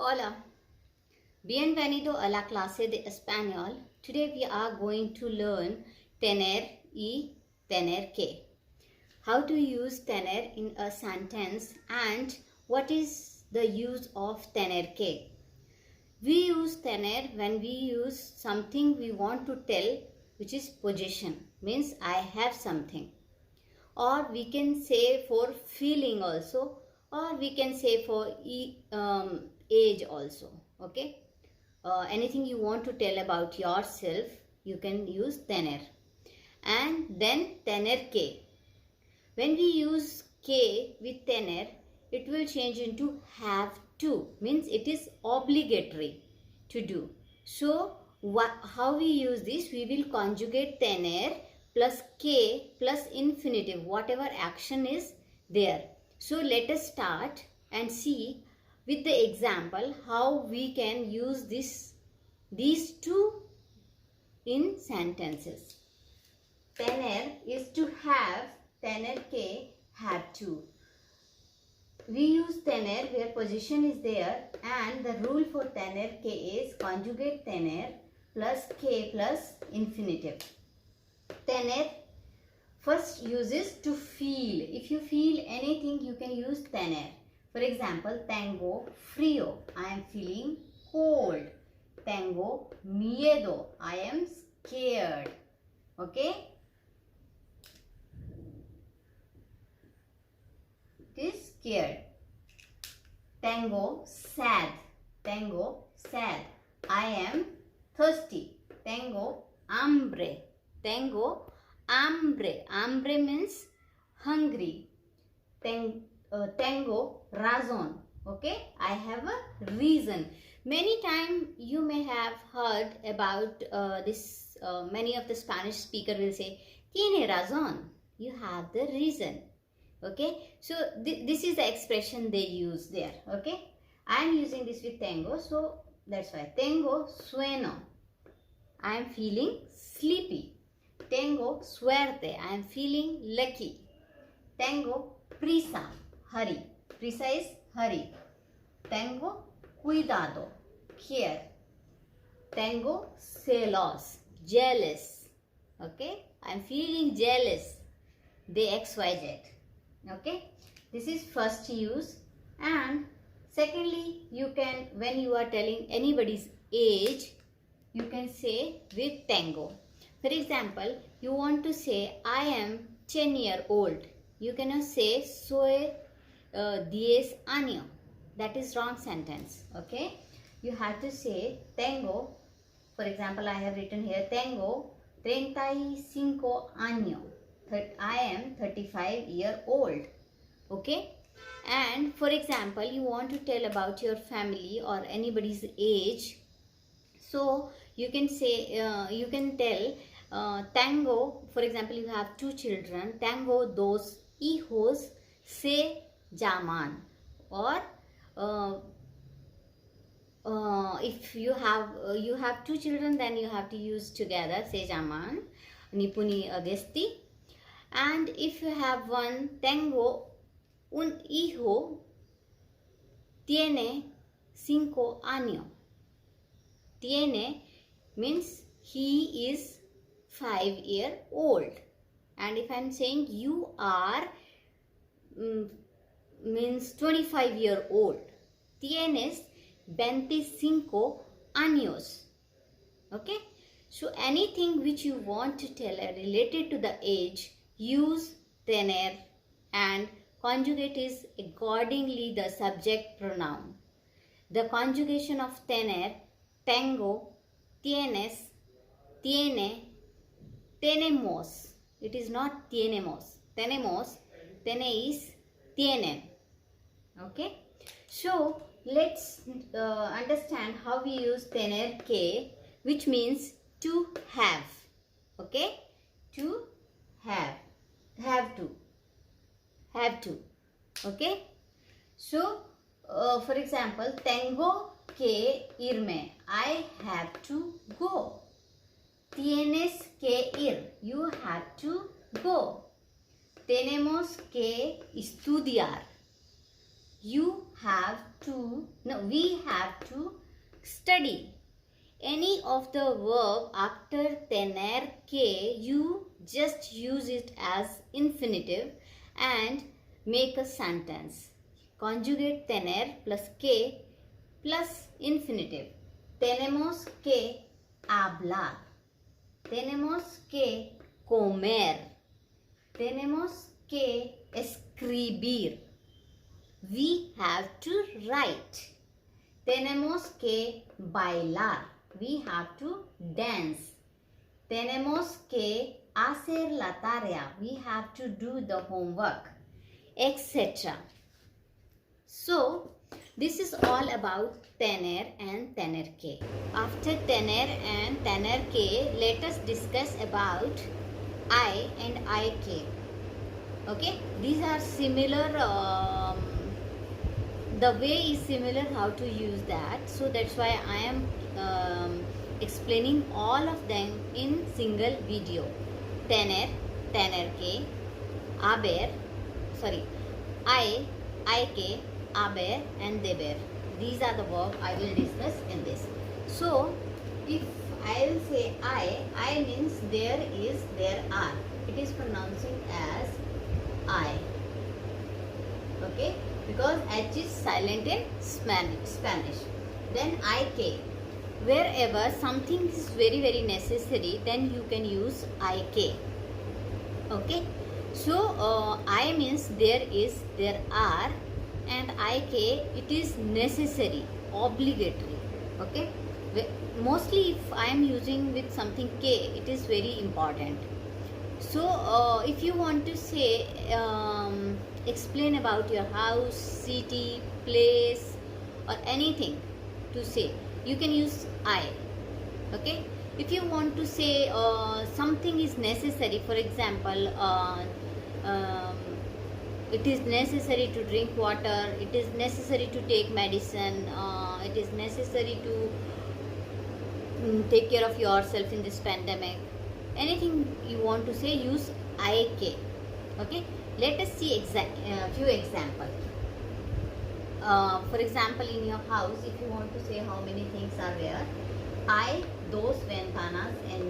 Hola, bienvenido a la clase de español. Today we are going to learn tener y tener que. How to use tener in a sentence and what is the use of tener que. We use tener when we use something we want to tell, which is possession, means I have something. Or we can say for feeling also, or we can say for age also. Okay, anything you want to tell about yourself, you can use tener. And then tener que. When we use que with tener, it will change into have to, means it is obligatory to do. So how we use this? We will conjugate tener plus que plus infinitive, whatever action is there. So let us start and see with the example how we can use these two in sentences. Tener is to have, tener que have to. We use tener where possession is there, and the rule for tener que is conjugate tener plus que plus infinitive. Tener first uses to feel. If you feel anything, you can use tener. For example, tengo frío, I am feeling cold. Tengo miedo, I am scared. Okay? It is scared. Tengo sad, I am thirsty. Tengo hambre, hambre means hungry. Tengo razón, okay, I have a reason. Many times you may have heard about this, many of the Spanish speaker will say, tiene razón, you have the reason. Okay, so this is the expression they use there. Okay, I am using this with tengo, so that's why. Tengo sueño, I am feeling sleepy. Tengo suerte, I am feeling lucky. Tengo prisa, hurry. Prisa is hurry. Tengo cuidado, care. Tengo celos, jealous. Okay, I am feeling jealous. The XYZ. Okay, this is first use. And secondly, you can, when you are telling anybody's age, you can say with tengo. For example, you want to say I am 10-year-old. You cannot say soy 10 años. That is wrong sentence. Okay, you have to say tengo. For example, I have written here tengo 35 años. I am 35-year-old. Okay, and for example, you want to tell about your family or anybody's age, so you can say, you can tell tengo. For example, you have two children. Tengo dos hijos se llaman. Or if you have two children, then you have to use together se llaman Nipuni Agesti. And if you have one, tengo un hijo tiene 5 años. Tiene means he is 5-year-old. And if I am saying you are, means 25-year-old. Tienes 25 años. Okay. So anything which you want to tell related to the age, use tener, and conjugate is accordingly the subject pronoun. The conjugation of tener, tengo, tienes, tiene, tenemos. It is not tienemos. Tenemos, tene is tienen. Okay. So let's understand how we use tener que, which means to have. Okay, to have to. Okay, so for example, tengo que irme, I have to go. Tienes que ir, you have to go. Tenemos que estudiar, you have to, no, we have to study. Any of the verb after tener ke, you just use it as infinitive and make a sentence. Conjugate tener plus que plus infinitive. Tenemos que hablar. Tenemos que comer. Tenemos que escribir. We have to write. Tenemos que bailar. We have to dance. Tenemos que hacer la tarea. We have to do the homework, etc. So, this is all about tener and tener que. After tener and tener que, let us discuss about I and ik. Okay, these are similar. The way is similar how to use that. So that's why I am explaining all of them in single video. Tener, tener que, haber, sorry, I, ik, haber and deber. These are the verbs I will discuss in this. So if I will say I means there is, there are. It is pronouncing as I. Okay, because H is silent in Spanish. Then ik. Wherever something is very necessary, then you can use ik. Okay, so I means there is, there are, and ik it is necessary, obligatory. Okay, mostly if I am using with something k, it is very important. So if you want to say explain about your house, city, place or anything to say, you can use I. Okay, if you want to say something is necessary, for example it is necessary to drink water, it is necessary to take medicine, it is necessary to take care of yourself in this pandemic, anything you want to say, use ik. Okay, let us see few examples. For example, in your house, if you want to say how many things are there, hay dos ventanas en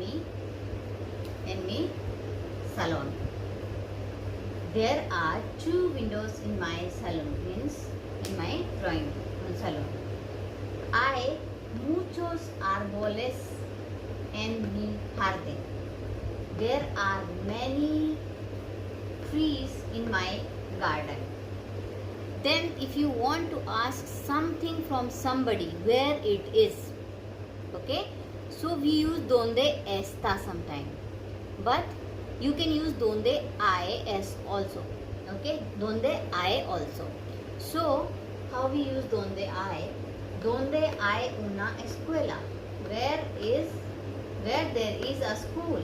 mi salon. There are 2 windows in my salon, means in my drawing salon. Hay muchos árboles en mi jardín. There are many trees in my garden. Then if you want to ask something from somebody, where it is, okay, so we use donde está sometime, but you can use donde hay es also. Okay, donde hay also. So how we use donde hay? Donde hay una escuela, where there is a school.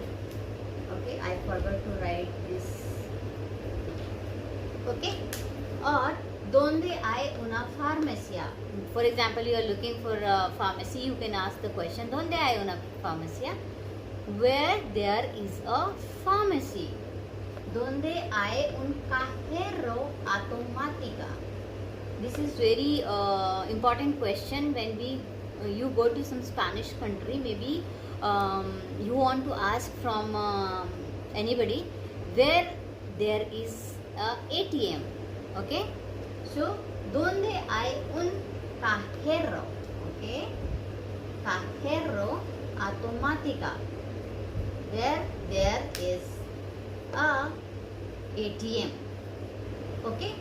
Okay, I forgot to write this. Okay, or donde hay una farmacia. For example, you are looking for a pharmacy, you can ask the question, donde hay una farmacia? Where there is a pharmacy. Donde hay un cajero automática. This is very important question when you go to some Spanish country. Maybe you want to ask from anybody where there is a ATM. Okay, so donde hay un cajero. Okay, cajero automática, where there is a ATM. Okay,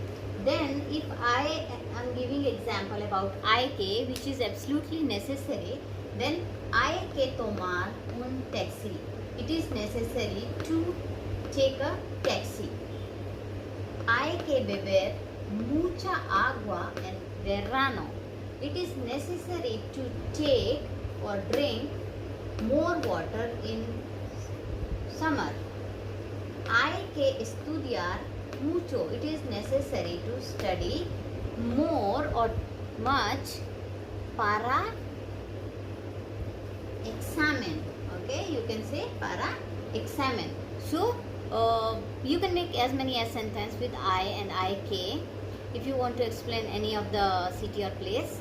then if I am giving example about ik, which is absolutely necessary, then hay que tomar un taxi. It is necessary to take a taxi. Hay que beber mucha agua en verano. It is necessary to take or drink more water in summer. Hay que estudiar mucho. It is necessary to study more or much para examen. Okay, you can say para examen. So you can make as many as sentence with I and ik. if you want to explain any of the city or place.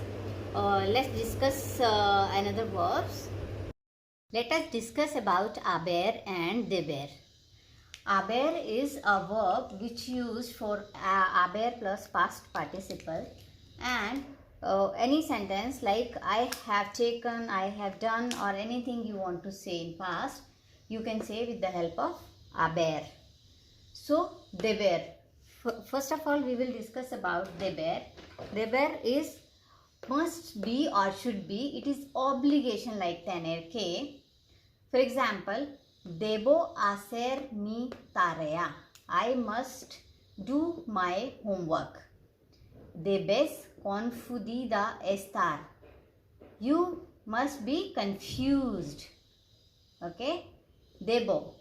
Let's discuss another verbs. Let us discuss about aber and deber. Aber is a verb which used for aber plus past participle, and any sentence like I have taken, I have done, or anything you want to say in past, you can say with the help of aber. So deber. First of all, we will discuss about deber. Deber is must be or should be. It is obligation like tener que. For example, debo hacer mi tarea. I must do my homework. Debes confundida estar. You must be confused. Okay. Debo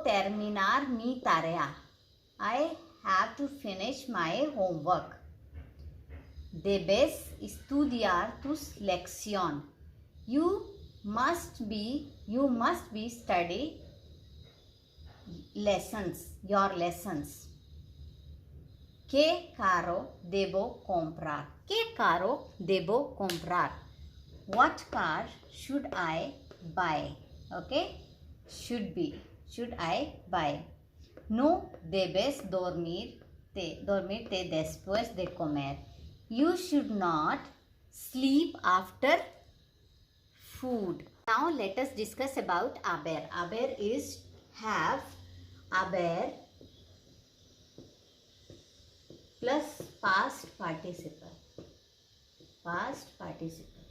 terminar mi tarea. I have to finish my homework. Debes estudiar tus lección. You must be study lessons, your lessons. ¿Qué carro debo comprar? ¿Qué carro debo comprar? What car should I buy? Okay, should I buy? No debes dormirte después de comer. You should not sleep after food. Now let us discuss about aber. Aber is have. Aber plus past participle. Past participle.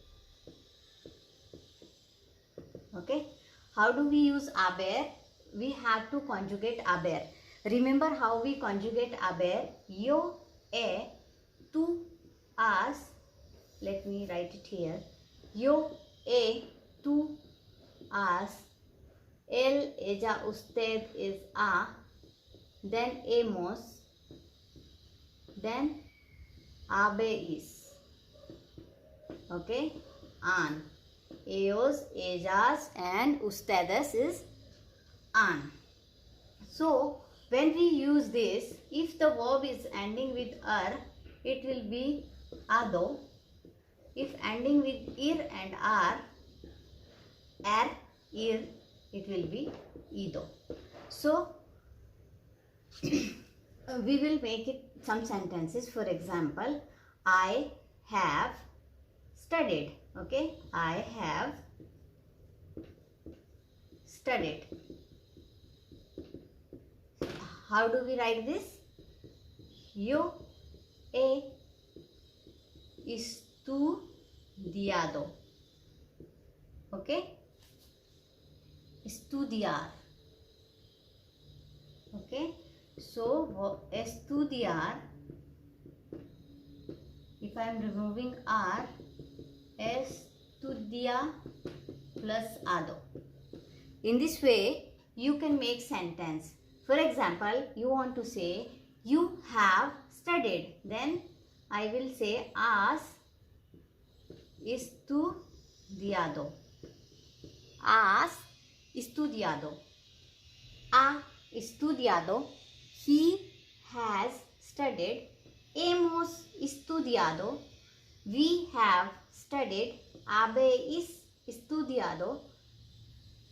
Okay. How do we use aber? We have to conjugate aber. Remember how we conjugate aber? Yo, e, tu, as. Let me write it here. Yo, tú, as, él, ella, usted is a, then hemos, then habéis. Okay, an. Ellos, ellas, and ustedes is an. So when we use this, if the verb is ending with ar, it will be ado. If ending with ir and ar, ir, it will be ido. So we will make it some sentences. For example, I have studied. Okay, I have studied. How do we write this? Yo he estudiado. Okay, estudiar. Okay, so estudiar, if I am removing r, estudia plus ado. In this way you can make sentence. For example, you want to say you have studied, then I will say has estudiado. Has estudiado. Ha estudiado. He has studied. Hemos estudiado. We have studied. Habéis estudiado.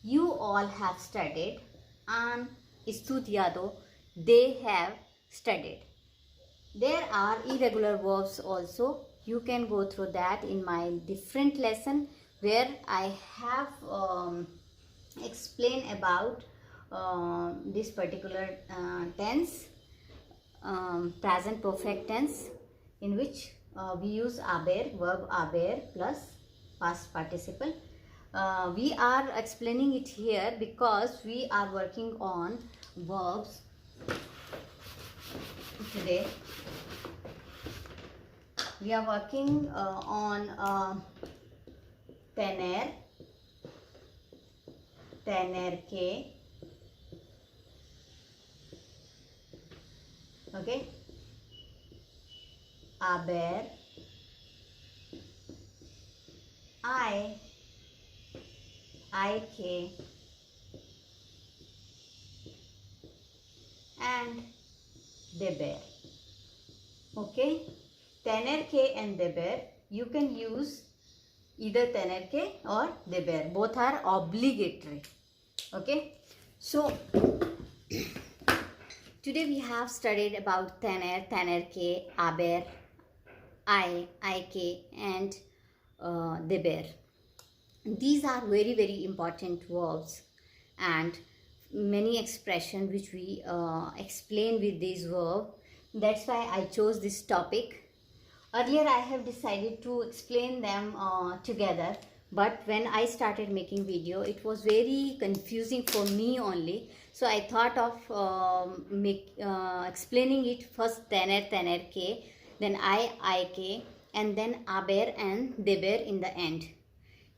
You all have studied. Han estudiado. They have studied. There are irregular verbs also. You can go through that in my different lesson where I have explained about this particular tense, present perfect tense, in which we use aber, verb aber plus past participle. We are explaining it here because we are working on verbs today. We are working on tener, tener que, okay, haber, hay que, and deber. Okay, tener que and deber, you can use either tener que or deber. Both are obligatory. Okay, so today we have studied about tener, tener que, haber, I que, and deber. These are very important verbs, and many expressions which we explain with this verb. That's why I chose this topic. Earlier I have decided to explain them together, but when I started making video it was very confusing for me only, so I thought of explaining it first tener que, then I que, and then haber and deber in the end.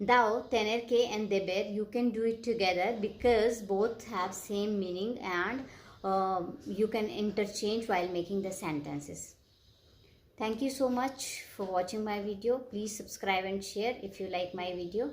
Now tener que and deber, you can do it together because both have same meaning, and you can interchange while making the sentences. Thank you so much for watching my video. Please subscribe and share if you like my video.